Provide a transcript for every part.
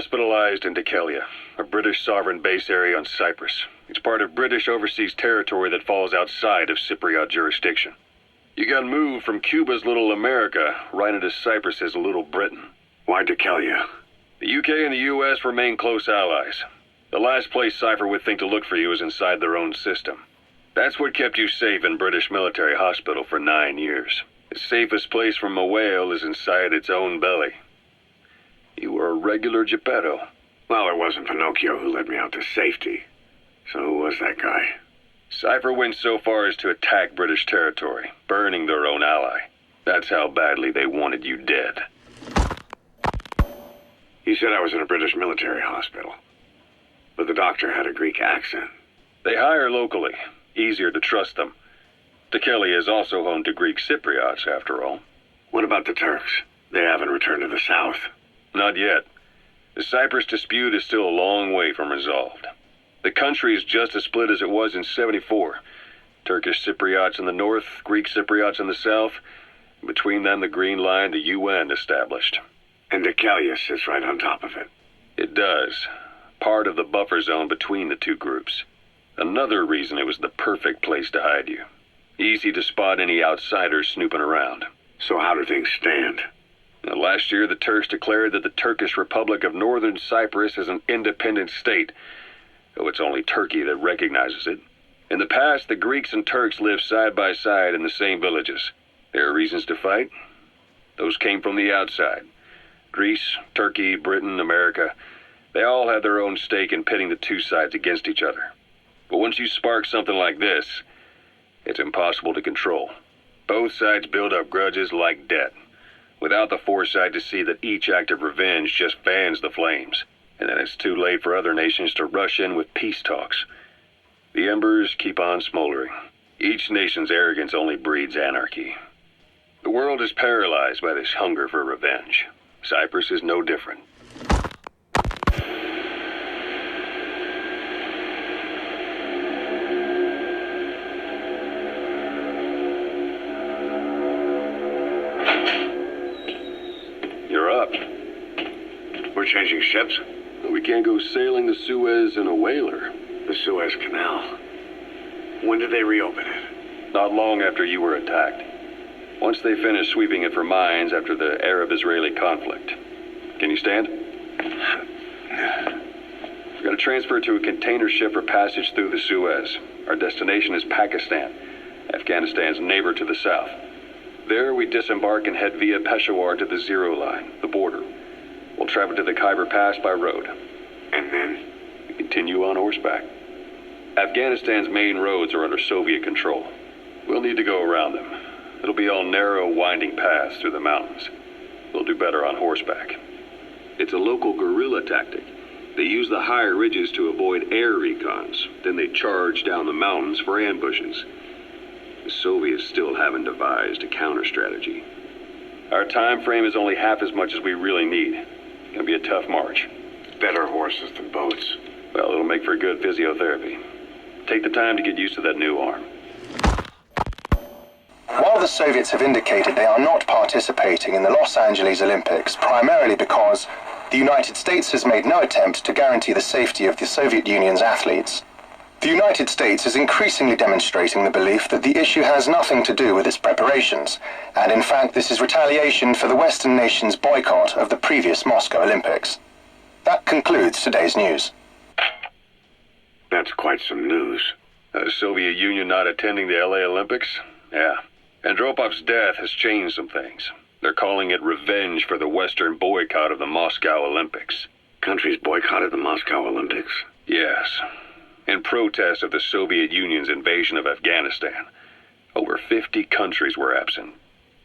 hospitalized in Dekelia, a British sovereign base area on Cyprus. It's part of British overseas territory that falls outside of Cypriot jurisdiction. You got moved from Cuba's Little America right into Cyprus's Little Britain. Why Dekelia? The UK and the US remain close allies. The last place Cypher would think to look for you is inside their own system. That's what kept you safe in British military hospital for 9 years. The safest place from a whale is inside its own belly. You were a regular Geppetto. Well, it wasn't Pinocchio who led me out to safety. So who was that guy? Cypher went so far as to attack British territory, burning their own ally. That's how badly they wanted you dead. He said I was in a British military hospital. But the doctor had a Greek accent. They hire locally. Easier to trust them. Dekelia is also home to Greek Cypriots, after all. What about the Turks? They haven't returned to the south. Not yet. The Cyprus dispute is still a long way from resolved. The country is just as split as it was in '74. Turkish Cypriots in the north, Greek Cypriots in the south. Between them, the Green Line, the UN established. And Dekelia sits right on top of it. It does. Part of the buffer zone between the two groups. Another reason it was the perfect place to hide you. Easy to spot any outsiders snooping around. So how do things stand? Now, last year, the Turks declared that the Turkish Republic of Northern Cyprus is an independent state, though it's only Turkey that recognizes it. In the past, the Greeks and Turks lived side by side in the same villages. There are reasons to fight. Those came from the outside. Greece, Turkey, Britain, America, they all had their own stake in pitting the two sides against each other. But once you spark something like this, it's impossible to control. Both sides build up grudges like debt, without the foresight to see that each act of revenge just fans the flames, and then it's too late for other nations to rush in with peace talks. The embers keep on smoldering. Each nation's arrogance only breeds anarchy. The world is paralyzed by this hunger for revenge. Cyprus is no different. You're up. We're changing ships? We can't go sailing the Suez in a whaler. The Suez Canal. When did they reopen it? Not long after you were attacked. Once they finished sweeping it for mines after the Arab-Israeli conflict. Can you stand? We're going to transfer to a container ship for passage through the Suez. Our destination is Pakistan, Afghanistan's neighbor to the south. There we disembark and head via Peshawar to the Zero Line, the border. We'll travel to the Khyber Pass by road. And then? We continue on horseback. Afghanistan's main roads are under Soviet control. We'll need to go around them. It'll be all narrow, winding paths through the mountains. We'll do better on horseback. It's a local guerrilla tactic. They use the higher ridges to avoid air recons. Then they charge down the mountains for ambushes. The Soviets still haven't devised a counter-strategy. Our time frame is only half as much as we really need. It's gonna be a tough march. Better horses than boats. Well, it'll make for good physiotherapy. Take the time to get used to that new arm. While the Soviets have indicated they are not participating in the Los Angeles Olympics, primarily because the United States has made no attempt to guarantee the safety of the Soviet Union's athletes, the United States is increasingly demonstrating the belief that the issue has nothing to do with its preparations, and in fact this is retaliation for the Western nations' boycott of the previous Moscow Olympics. That concludes today's news. That's quite some news. The Soviet Union not attending the LA Olympics? Yeah. Andropov's death has changed some things. They're calling it revenge for the Western boycott of the Moscow Olympics. Countries boycotted the Moscow Olympics? Yes. In protest of the Soviet Union's invasion of Afghanistan. Over 50 countries were absent.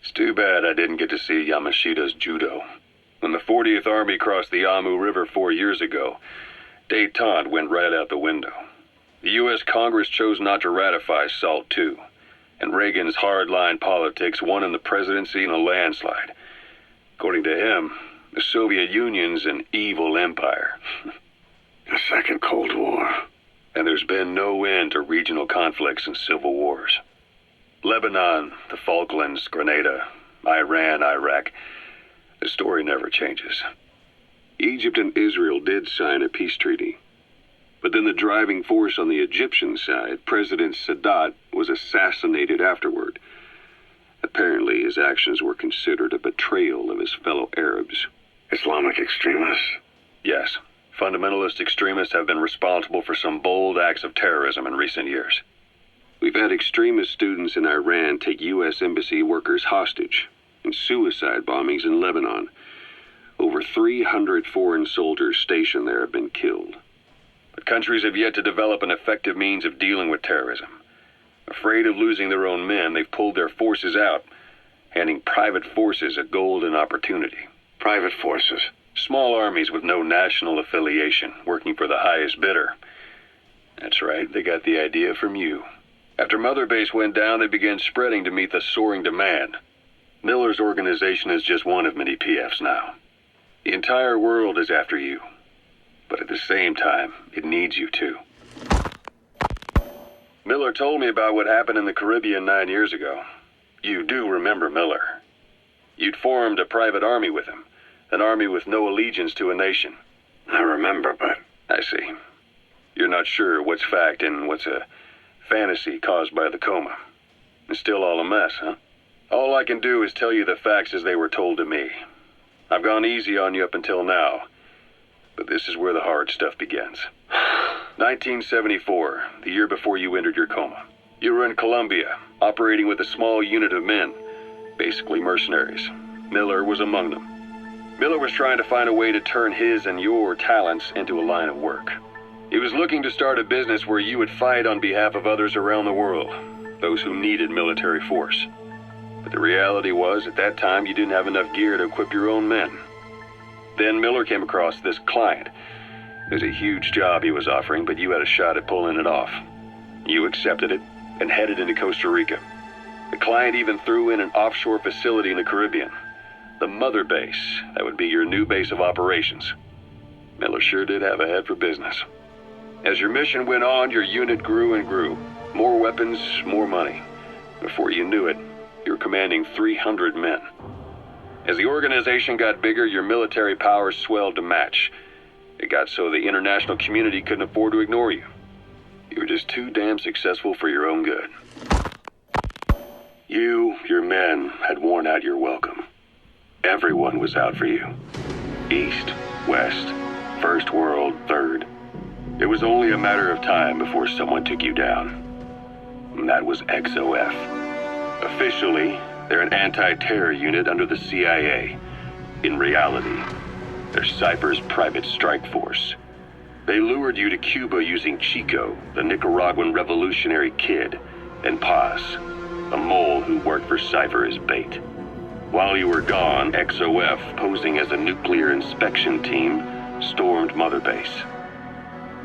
It's too bad I didn't get to see Yamashita's judo. When the 40th Army crossed the Amu River 4 years ago, détente went right out the window. The U.S. Congress chose not to ratify SALT II, and Reagan's hardline politics won him the presidency in a landslide. According to him, the Soviet Union's an evil empire. A second Cold War. And there's been no end to regional conflicts and civil wars. Lebanon, the Falklands, Grenada, Iran, Iraq. The story never changes. Egypt and Israel did sign a peace treaty. But then the driving force on the Egyptian side, President Sadat, was assassinated afterward. Apparently, his actions were considered a betrayal of his fellow Arabs. Islamic extremists? Yes, fundamentalist extremists have been responsible for some bold acts of terrorism in recent years. We've had extremist students in Iran take U.S. embassy workers hostage, and suicide bombings in Lebanon. Over 300 foreign soldiers stationed there have been killed. But countries have yet to develop an effective means of dealing with terrorism. Afraid of losing their own men, they've pulled their forces out, handing private forces a golden opportunity. Private forces? Small armies with no national affiliation, working for the highest bidder. That's right, they got the idea from you. After Mother Base went down, they began spreading to meet the soaring demand. Miller's organization is just one of many PFs now. The entire world is after you. But at the same time, it needs you too. Miller told me about what happened in the Caribbean 9 years ago. You do remember Miller. You'd formed a private army with him, an army with no allegiance to a nation. I remember, but... I see. You're not sure what's fact and what's a fantasy caused by the Koma. It's still all a mess, huh? All I can do is tell you the facts as they were told to me. I've gone easy on you up until now, but this is where the hard stuff begins. 1974, the year before you entered your coma. You were in Colombia, operating with a small unit of men, basically mercenaries. Miller was among them. Miller was trying to find a way to turn his and your talents into a line of work. He was looking to start a business where you would fight on behalf of others around the world, those who needed military force. But the reality was, at that time, you didn't have enough gear to equip your own men. Then Miller came across this client. It was a huge job he was offering, but you had a shot at pulling it off. You accepted it and headed into Costa Rica. The client even threw in an offshore facility in the Caribbean. The Mother Base, that would be your new base of operations. Miller sure did have a head for business. As your mission went on, your unit grew and grew. More weapons, more money. Before you knew it, you were commanding 300 men. As the organization got bigger, your military powers swelled to match. It got so the international community couldn't afford to ignore you. You were just too damn successful for your own good. You, your men, had worn out your welcome. Everyone was out for you. East, West, First World, Third. It was only a matter of time before someone took you down. And that was XOF. Officially, they're an anti-terror unit under the CIA. In reality, they're Cyprus' private strike force. They lured you to Cuba using Chico, the Nicaraguan revolutionary kid, and Paz, a mole who worked for Cypher as bait. While you were gone, XOF, posing as a nuclear inspection team, stormed Mother Base.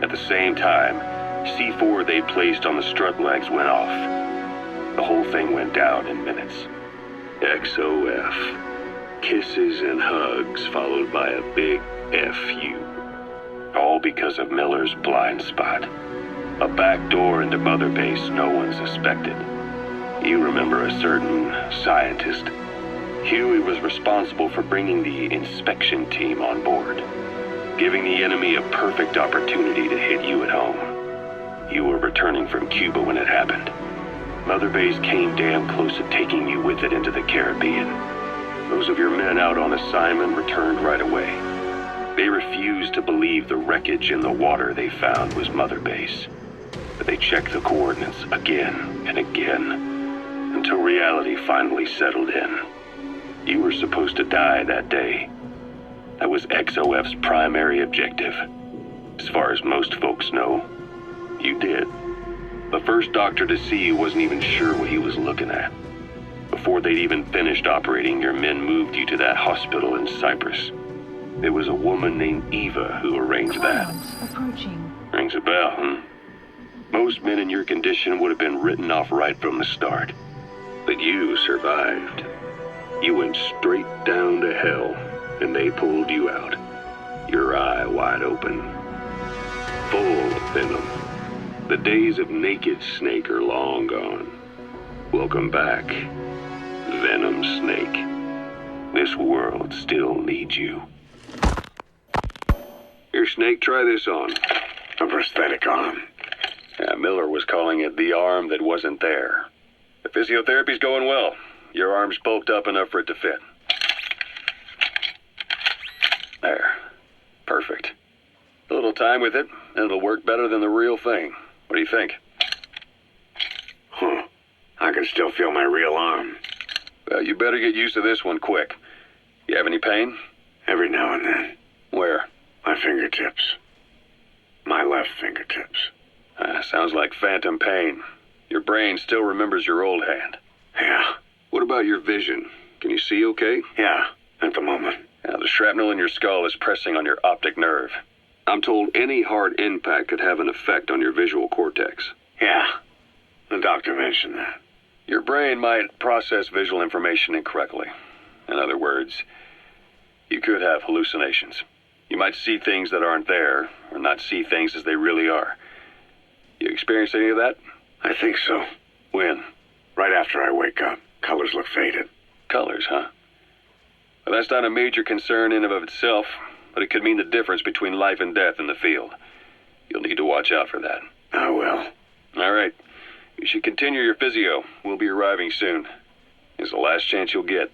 At the same time, C4 they placed on the strut legs went off. The whole thing went down in minutes. XOF. Kisses and hugs followed by a big FU. All because of Miller's blind spot. A back door into Mother Base no one suspected. You remember a certain scientist. Huey was responsible for bringing the inspection team on board, giving the enemy a perfect opportunity to hit you at home. You were returning from Cuba when it happened. Mother Base came damn close to taking you with it into the Caribbean. Those of your men out on assignment returned right away. They refused to believe the wreckage in the water they found was Mother Base. But they checked the coordinates again and again, until reality finally settled in. You were supposed to die that day. That was XOF's primary objective. As far as most folks know, you did. The first doctor to see you wasn't even sure what he was looking at. Before they'd even finished operating, your men moved you to that hospital in Cyprus. It was a woman named Eva who arranged that. Approaching. Rings a bell, huh? Most men in your condition would have been written off right from the start. But you survived. You went straight down to hell, and they pulled you out. Your eye wide open. Full of venom. The days of naked snake are long gone. Welcome back, Venom Snake. This world still needs you. Snake, try this on. A prosthetic arm. Yeah, Miller was calling it the arm that wasn't there. The physiotherapy's going well. Your arm's bulked up enough for it to fit. There. Perfect. A little time with it, and it'll work better than the real thing. What do you think? Huh. I can still feel my real arm. Well, you better get used to this one quick. You have any pain? Every now and then. Where? My fingertips. My left fingertips. Sounds like phantom pain. Your brain still remembers your old hand. Yeah. What about your vision? Can you see okay? Yeah, at the moment. Now, the shrapnel in your skull is pressing on your optic nerve. I'm told any hard impact could have an effect on your visual cortex. Yeah. The doctor mentioned that. Your brain might process visual information incorrectly. In other words, you could have hallucinations. You might see things that aren't there, or not see things as they really are. You experience any of that? I think so. When? Right after I wake up. Colors look faded. Colors, huh? Well, that's not a major concern in and of itself, but it could mean the difference between life and death in the field. You'll need to watch out for that. I will. All right. You should continue your physio. We'll be arriving soon. It's the last chance you'll get.